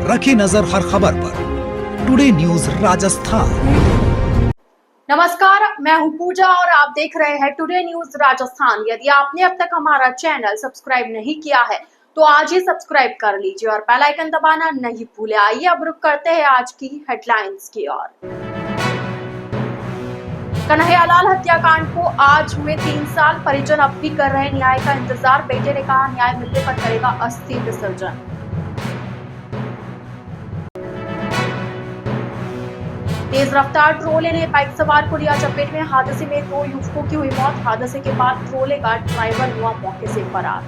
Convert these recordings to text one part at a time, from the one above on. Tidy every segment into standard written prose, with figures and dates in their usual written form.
रखी नजर हर खबर पर। Today news Rajasthan. नमस्कार, मैं हूं पूजा और आप देख रहे हैं टुडे न्यूज राजस्थान। यदि आपने अब तक हमारा चैनल सब्सक्राइब नहीं किया है तो आज ही सब्सक्राइब कर लीजिए और बेल आइकन दबाना नहीं भूले। आइए अब रुक करते हैं आज की हेडलाइंस की ओर। कन्हैयालाल हत्याकांड को आज हुए 3 साल, परिजन अब भी कर रहे न्याय का इंतजार। बेटे ने कहा न्याय मिलने पर करेगा अस्थि विसर्जन। तेज रफ्तार ट्रोले ने बाइक सवार को लिया चपेट में, हादसे में 2 युवकों की हुई मौत। हादसे के बाद ट्रोले का ड्राइवर हुआ मौके से फरार।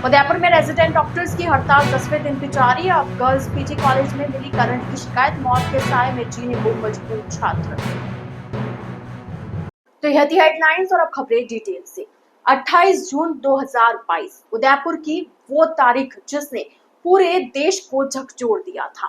उदयपुर में रेजिडेंट डॉक्टर्स की हड़ताल 10वें दिन भी जारी। अब गर्ल्स पीजी कॉलेज में मिली करंट की शिकायत, मौत के साए में जीने को मजबूर छात्र। तो यह थी हेडलाइंस और अब खबरें डिटेल से। 28 जून 2022 उदयपुर की वो तारीख जिसने पूरे देश को झकझोर दिया था।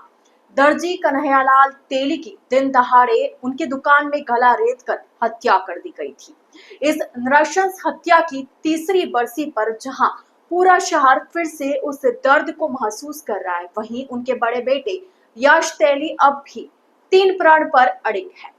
दर्जी कन्हैयालाल तेली की दिन दहाड़े उनकी दुकान में गला रेत कर हत्या कर दी गई थी। इस नृशंस हत्या की तीसरी बरसी पर जहां पूरा शहर फिर से उस दर्द को महसूस कर रहा है, वहीं उनके बड़े बेटे यश तेली अब भी 3 प्रण पर अड़िग है।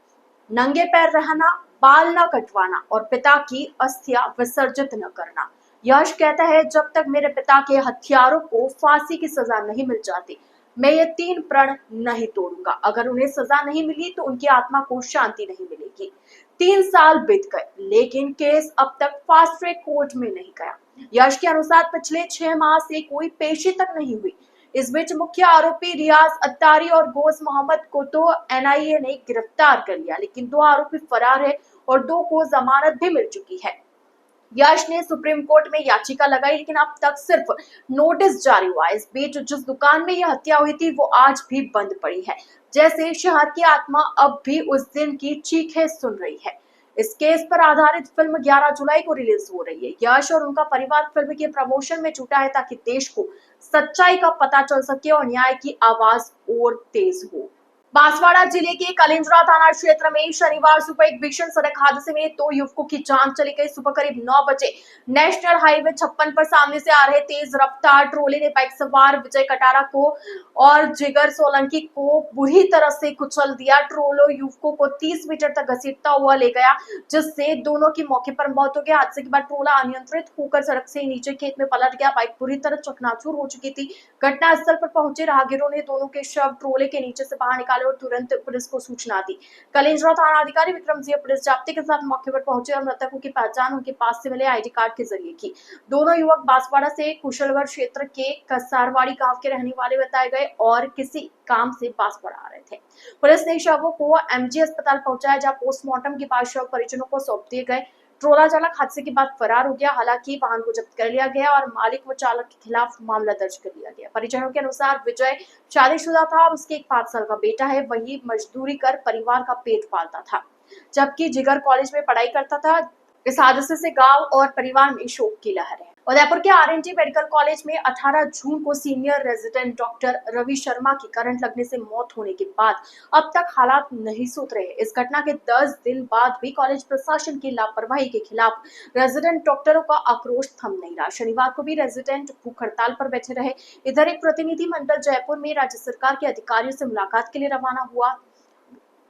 नंगे पैर रहना, बाल न कटवाना और पिता की अस्थियां विसर्जित न करना। यश कहता है जब तक मेरे पिता के हत्यारों को फांसी की सजा नहीं मिल जाती, मैं ये 3 प्रण नहीं तोड़ूंगा। अगर उन्हें सजा नहीं मिली तो उनकी आत्मा को शांति नहीं मिलेगी। 3 साल बीत गए लेकिन केस अब तक फास्ट ट्रैक कोर्ट में नहीं गया। यश के अनुसार पिछले 6 माह से कोई पेशी तक नहीं हुई। इस बीच मुख्य आरोपी रियाज अत्तारी और गोस मोहम्मद को तो एनआईए ने गिरफ्तार कर लिया, लेकिन 2 आरोपी फरार है और 2 को जमानत भी मिल चुकी है। यश ने सुप्रीम कोर्ट में याचिका लगाई लेकिन अब तक सिर्फ नोटिस जारी हुआ। इस बीच जिस दुकान में यह हत्या हुई थी वो आज भी बंद पड़ी है, जैसे शहर की आत्मा अब भी उस दिन की चीखें सुन रही है। इस केस पर आधारित फिल्म 11 जुलाई को रिलीज हो रही है। यश और उनका परिवार फिल्म के प्रमोशन में जुटा है ताकि देश को सच्चाई का पता चल सके और न्याय की आवाज और तेज हो। बांसवाड़ा जिले के कलिंजरा थाना क्षेत्र में शनिवार सुबह एक भीषण सड़क हादसे में 2 युवकों की जान चली गई। सुबह करीब 9 बजे नेशनल हाईवे 56 पर सामने से आ रहे तेज रफ्तार ट्रोले ने बाइक सवार विजय कटारा को और जिगर सोलंकी को बुरी तरह से कुचल दिया। ट्रोलो युवकों को 30 मीटर तक घसीटता हुआ ले गया, जिससे दोनों की मौके पर मौत हो गई। हादसे के बाद ट्रोला अनियंत्रित होकर सड़क से नीचे खेत में पलट गया। बाइक पूरी तरह चकनाचूर हो चुकी थी। घटनास्थल पर पहुंचे राहगीरों ने दोनों के शव ट्रोले के नीचे से बाहर निकाले और तुरंत पुलिस को सूचना दी। कलिंजरा थाना अधिकारी विक्रम सिंह पुलिस जाब्ते के साथ मौके पर पहुंचे और मृतकों की पहचान उनके पास से मिले आईडी कार्ड के जरिए की। दोनों युवक बांसवाड़ा से कुशलगढ़ क्षेत्र के कसारवाड़ी गांव के रहने वाले बताए गए और किसी काम से बांसवाड़ा आ रहे थे। पुलिस ने शवों को एमजी अस्पताल पहुंचाया, जहां पोस्टमार्टम के बाद शव परिजनों को सौंप दिए गए। ट्रोला चालक हादसे के बाद फरार हो गया। हालांकि वाहन को जब्त कर लिया गया और मालिक व चालक के खिलाफ मामला दर्ज कर लिया गया। परिजनों के अनुसार विजय शादीशुदा था और उसके एक 5 साल का बेटा है। वही मजदूरी कर परिवार का पेट पालता था, जबकि जिगर कॉलेज में पढ़ाई करता था। इस हादसे से गांव और परिवार में शोक की लहर है। उदयपुर के आरएनटी मेडिकल कॉलेज में 18 जून को senior resident doctor Ravi Sharma की करंट लगने से मौत होने के बाद अब तक हालात नहीं सुधरे। इस घटना के 10 दिन बाद भी कॉलेज प्रशासन की लापरवाही के खिलाफ रेजिडेंट डॉक्टरों का आक्रोश थम नहीं रहा। शनिवार को भी रेजिडेंट भूख हड़ताल पर बैठे रहे। इधर एक प्रतिनिधि मंडल जयपुर में राज्य सरकार के अधिकारियों से मुलाकात के लिए रवाना हुआ।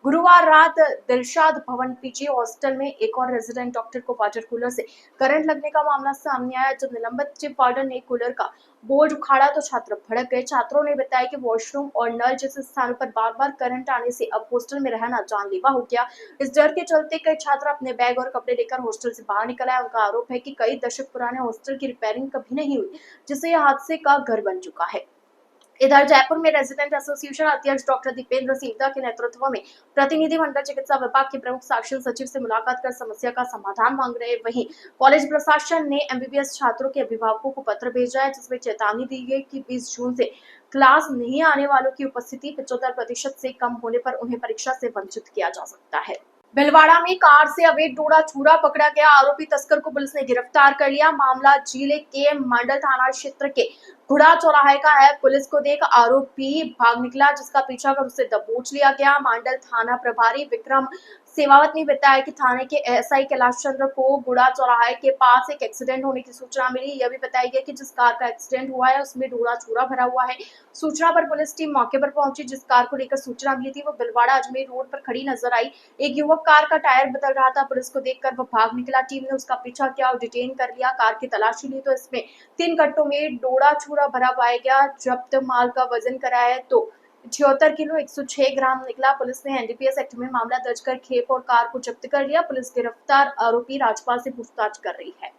गुरुवार रात दिलशाद भवन पीजी हॉस्टल में एक और रेजिडेंट डॉक्टर को वाटर कूलर से करंट लगने का मामला सामने आया। जब निलंबित चीफ वार्डन ने कूलर का बोर्ड उखाड़ा तो छात्र भड़क गए। छात्रों ने बताया कि वॉशरूम और नल जैसे स्थानों पर बार-बार करंट आने से अब हॉस्टल में रहना जानलेवा हो गया। इस डर के चलते कई छात्र अपने बैग और कपड़े लेकर हॉस्टल से बाहर निकल आए। उनका आरोप है कि कई दशक पुराने हॉस्टल की रिपेयरिंग कभी नहीं हुई, जिससे यह हादसे का घर बन चुका है। इधर जयपुर में रेजिडेंट एसोसिएशन अध्यक्ष डॉक्टर दीपेंद्र सिंह के नेतृत्व में प्रतिनिधिमंडल चिकित्सा विभाग के प्रमुख शासन सचिव से मुलाकात कर समस्या का समाधान मांग रहे। वहीं कॉलेज प्रशासन ने एमबीबीएस छात्रों के अभिभावकों को पत्र भेजा है, जिसमें चेतावनी दी गई कि 20 जून से क्लास नहीं आने वालों की उपस्थिति 75% से कम होने पर उन्हें परीक्षा से वंचित किया जा सकता है। भिलवाड़ा में कार से अवैध डोडा चूरा पकड़ा गया। आरोपी तस्कर को पुलिस ने गिरफ्तार कर लिया। मामला जिले के मंडल थाना क्षेत्र के घुड़ा चौराहे का है। पुलिस को देख आरोपी भाग निकला, जिसका पीछा कर उसे दबोच लिया गया। मंडल थाना प्रभारी विक्रम सेवावत ने बताया कि थाने के एएसआई कैलाश चंद्र को गुड़ा चौराहे के पास एक एक्सीडेंट होने की सूचना मिली। यह भी बताया गया कि जिस कार का एक्सीडेंट हुआ है उसमें डोरा चूरा भरा हुआ है। सूचना पर पुलिस टीम मौके पर पहुंची। जिस कार को लेकर सूचना मिली थी वो बिलवाड़ा अजमेर रोड पर खड़ी नजर आई। एक युवक कार का टायर बदल रहा था। पुलिस को देखकर वह भाग निकला। टीम ने उसका पीछा किया और डिटेन कर लिया। कार की तलाशी ली तो इसमें 3 कट्टों में डोरा चूरा भरा पाया गया। जब्त माल का वजन कराया तो 76 किलो 106 ग्राम निकला। पुलिस ने एनडीपीएस एक्ट में मामला दर्ज कर खेप और कार को जब्त कर लिया। पुलिस गिरफ्तार आरोपी राजपाल से पूछताछ कर रही है।